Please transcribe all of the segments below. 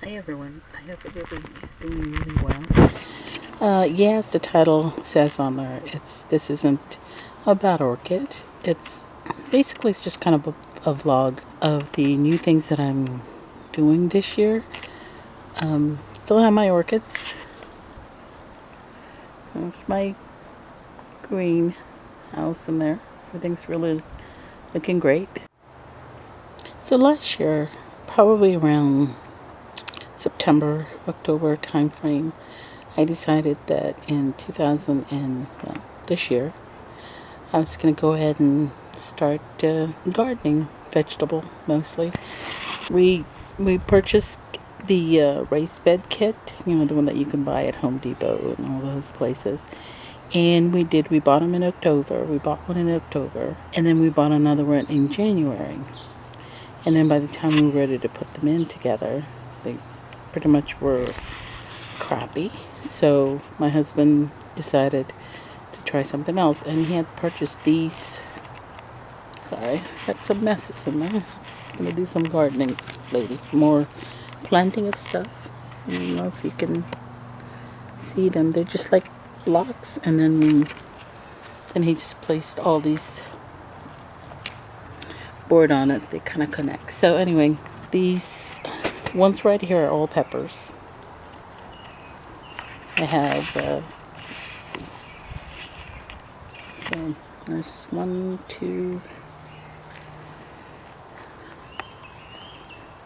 Hey everyone, I hope everyone is doing really well. Yeah, as the title says on there, this isn't about orchid. It's just kind of a vlog of the new things that I'm doing this year. Still have my orchids. There's my greenhouse in there. Everything's really looking great. So last year, probably around September, October timeframe, I decided that in 2000 and this year, I was going to go ahead and start gardening, vegetable mostly. We we purchased the raised bed kit, the one that you can buy at Home Depot and all those places. And we bought them in October. We bought one in October, and then we bought another one in January. And then by the time we were ready to put them in together, they pretty much were crappy. So my husband decided to try something else, and he had purchased these. Sorry, got some messes in there. I'm gonna do some gardening, lady. More planting of stuff. I don't know if you can see them. They're just like blocks, and then he just placed all these board on it. They kind of connect. So anyway, these ones right here are all peppers. I have so there's 1, 2,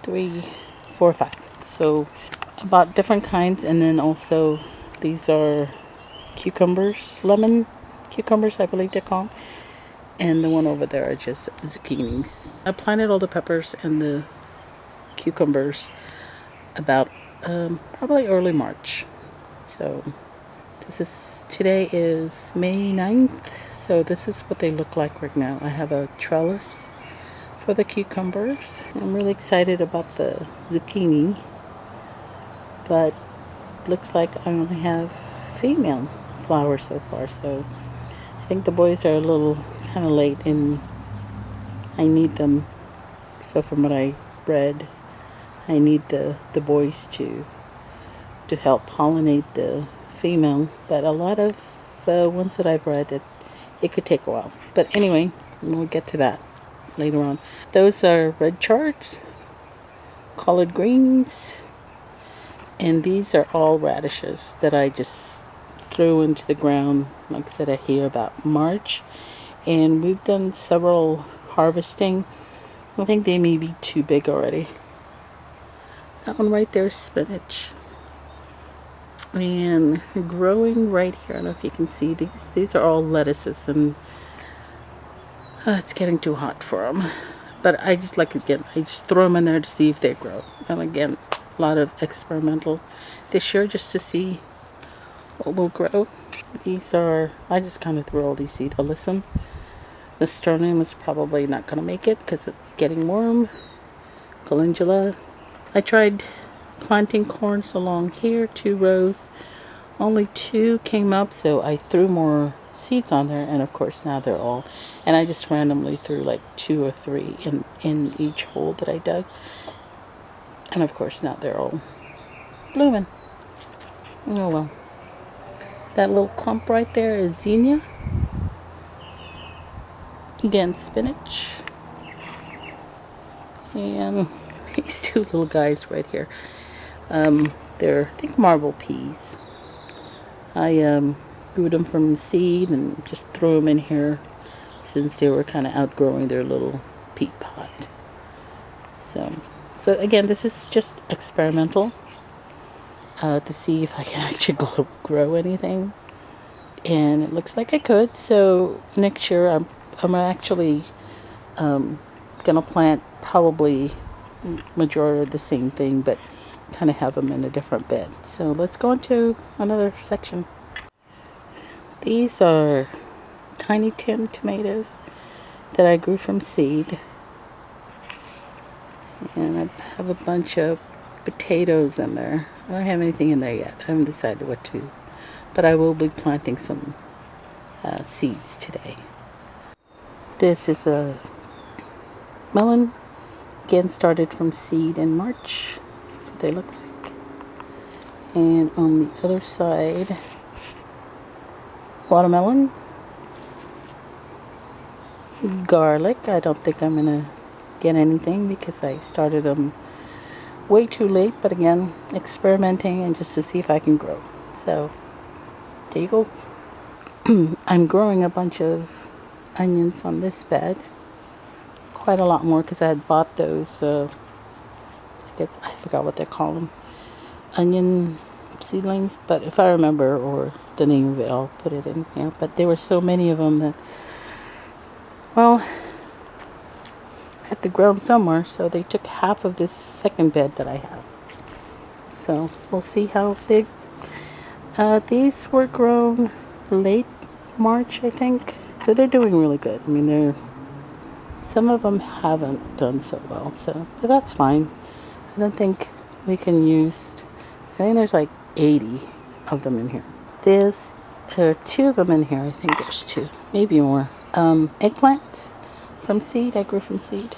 3, 4, 5. So about different kinds, and then also these are cucumbers, lemon cucumbers, I believe they're called. And the one over there are just zucchinis. I planted all the peppers and the cucumbers about probably early March. So today is May 9th. So this is what they look like right now. I have a trellis for the cucumbers. I'm really excited about the zucchini, but looks like I only have female flowers so far. So I think the boys are a little kind of late, and I need them. So from what I read, I need the boys to help pollinate the female. But a lot of ones that I've read, that it could take a while. But anyway, we'll get to that later on. Those are red chards, collard greens, and these are all radishes that I just threw into the ground, like I said, here about March. And we've done several harvesting. I think they may be too big already. That one right there is spinach. And growing right here, I don't know if you can see these are all lettuces, and it's getting too hot for them. But I just I just throw them in there to see if they grow. And again, a lot of experimental this year just to see what will grow. I just kind of threw all these seeds. Listen, the sternum is probably not going to make it because it's getting warm. Calendula. I tried planting corns along here, 2 rows. Only 2 came up, so I threw more seeds on there, and of course now they're all, and I just randomly threw like 2 or 3 in each hole that I dug, and of course now they're all blooming. Oh well. That little clump right there is zinnia. Again, spinach. And these 2 little guys right here, they're, I think, marble peas. I grew them from seed and just threw them in here since they were kind of outgrowing their little peat pot. So again, this is just experimental to see if I can actually grow anything, and it looks like I could. So next year I'm actually gonna plant probably majority of the same thing, but kind of have them in a different bed. So let's go into another section. These are tiny tin tomatoes that I grew from seed, and I have a bunch of potatoes in there. I don't have anything in there yet. I haven't decided what to, but I will be planting some seeds today. This is a melon, again started from seed in March. That's what they look like. And on the other side, watermelon, garlic. I don't think I'm gonna get anything because I started them way too late, but again, experimenting and just to see if I can grow. So there you go. I'm growing a bunch of onions on this bed, quite a lot more because I had bought those, I guess I forgot what they're called, onion seedlings, but if I remember or the name of it, I'll put it in here. But there were so many of them that, well, I had to grow them somewhere, so they took half of this second bed that I have. So we'll see how big. These were grown late March, I think, so they're doing really good. I mean, some of them haven't done so well, so but that's fine. I don't think we can use. I think there's like 80 of them in here. There are 2 of them in here. I think there's 2, maybe more. Eggplant from seed. I grew from seed.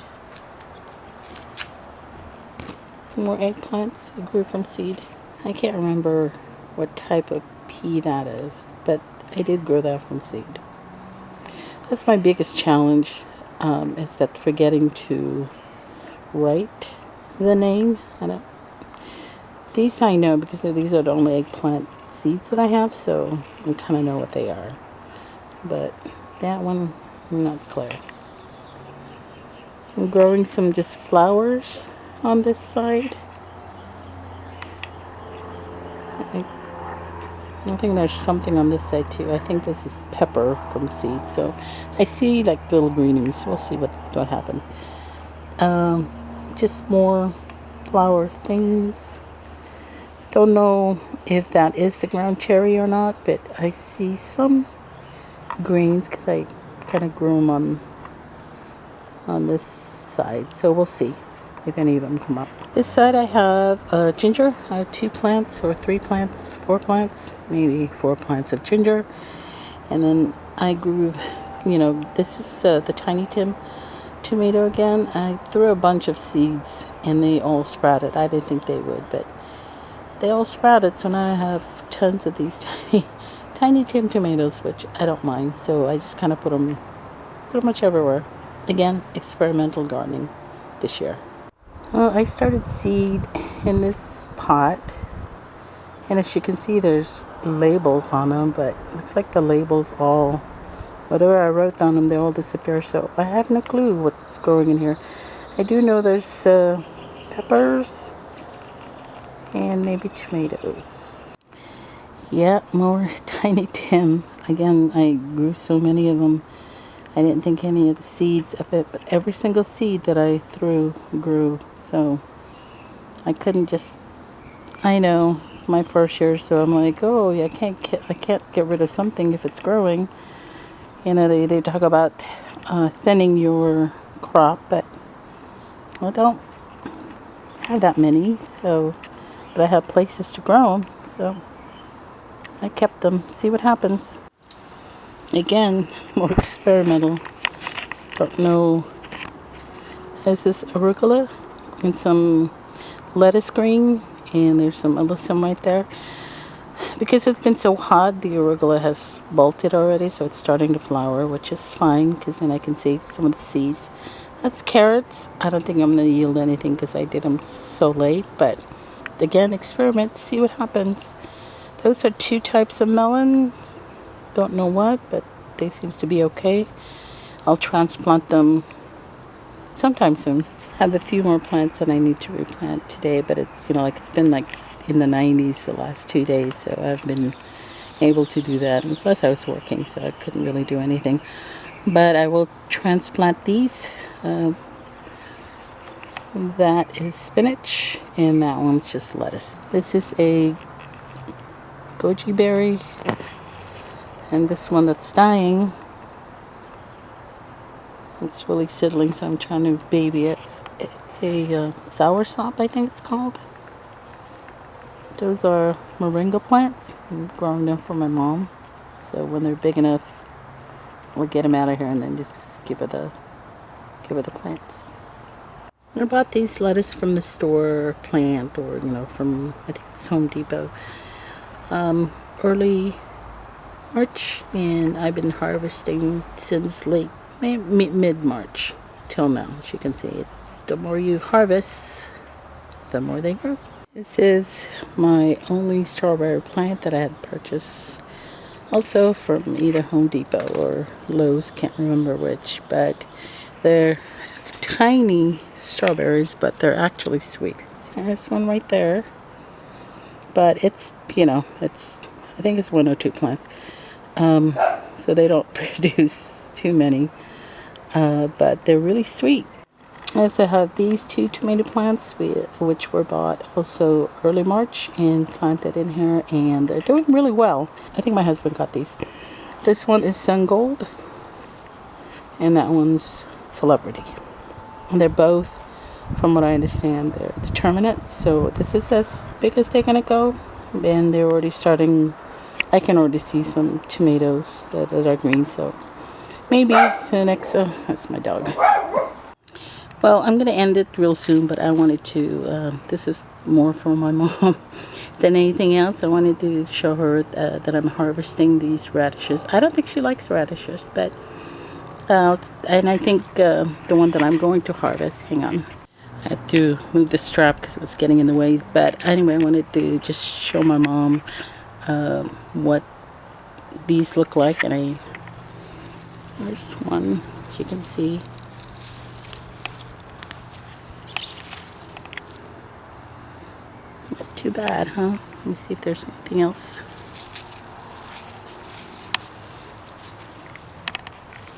More eggplants. I grew from seed. I can't remember what type of pea that is, but I did grow that from seed. That's my biggest challenge, is that forgetting to write the name. These I know because these are the only eggplant seeds that I have, so I kind of know what they are. But that one, I'm not clear. I'm growing some just flowers on this side. I think there's something on this side too. I think this is pepper from seed. So I see like little greenies. We'll see what happens. Just more flower things. Don't know if that is the ground cherry or not, but I see some greens because I kind of grew them on this side. So we'll see if any of them come up. This side I have ginger. I have 2 plants or 3 plants, 4 plants, maybe 4 plants of ginger. And then I grew, this is the Tiny Tim tomato again. I threw a bunch of seeds and they all sprouted. I didn't think they would, but they all sprouted. So now I have tons of these tiny Tim tomatoes, which I don't mind. So I just kind of put them pretty much everywhere. Again, experimental gardening this year. Well, I started seed in this pot, and as you can see there's labels on them, but it looks like the labels all, whatever I wrote on them, they all disappear, so I have no clue what's growing in here. I do know there's peppers and maybe tomatoes. Yeah, more Tiny Tim. Again, I grew so many of them. I didn't think any of the seeds of it, but every single seed that I threw grew. So I couldn't just, I know it's my first year, so I'm like, oh, yeah, I can't get rid of something if it's growing. They talk about thinning your crop, but I don't have that many, so, but I have places to grow them, so I kept them. See what happens. Again, more experimental. Don't know. This is arugula and some lettuce green, and there's some alyssum right there. Because it's been so hot, the arugula has bolted already, so it's starting to flower, which is fine because then I can see some of the seeds. That's carrots. I don't think I'm going to yield anything because I did them so late, but again, experiment, see what happens. Those are 2 types of melons. Don't know what, but they seems to be okay. I'll transplant them sometime soon. I have a few more plants that I need to replant today, but it's, it's been like in the 90s the last 2 days, so I've been able to do that. And plus I was working, so I couldn't really do anything. But I will transplant these. That is spinach, and that one's just lettuce. This is a goji berry, and this one that's dying, it's really seedling, so I'm trying to baby it. It's a soursop, I think it's called. Those are moringa plants. I'm growing them for my mom, so when they're big enough, we'll get them out of here and then just give her the plants. I bought these lettuce from the store plant, or from, I think it was Home Depot, early March, and I've been harvesting since late mid-March till now. As you can see, the more you harvest, the more they grow. This is my only strawberry plant that I had purchased, also from either Home Depot or Lowe's, can't remember which, but they're tiny strawberries, but they're actually sweet. There's one right there, but it's, I think it's 1 or 2 plants, so they don't produce too many, but they're really sweet. I also have these 2 tomato plants, which were bought also early March and planted in here, and they're doing really well. I think my husband got these. This one is Sun Gold, and that one's Celebrity. And they're both, from what I understand, they're determinate. So this is as big as they're gonna go, and they're already starting. I can already see some tomatoes that are green. So maybe the next. That's my dog. Well, I'm going to end it real soon, but I wanted to, this is more for my mom than anything else. I wanted to show her that I'm harvesting these radishes. I don't think she likes radishes, but, and I think the one that I'm going to harvest, hang on. I had to move the strap because it was getting in the way. But anyway, I wanted to just show my mom what these look like. And there's one, as you can see. Not too bad, huh? Let me see if there's anything else.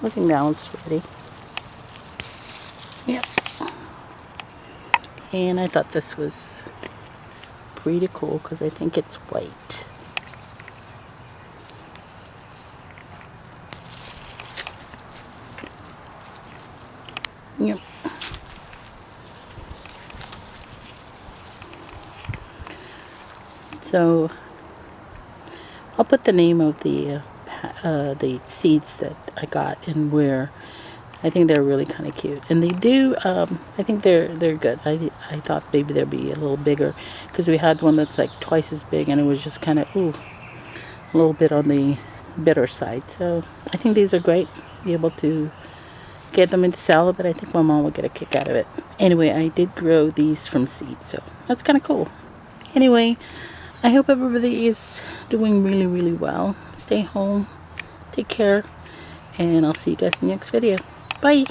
I think that one's ready. Yep. And I thought this was pretty cool because I think it's white. Yep. So I'll put the name of the seeds that I got and where. I think they're really kind of cute, and they do. I think they're good. I thought maybe they'd be a little bigger because we had one that's like twice as big, and it was just kind of a little bit on the bitter side. So I think these are great. Be able to get them into salad, but I think my mom will get a kick out of it. Anyway, I did grow these from seeds, so that's kind of cool. Anyway, I hope everybody is doing really, really well. Stay home, take care, and I'll see you guys in the next video. Bye!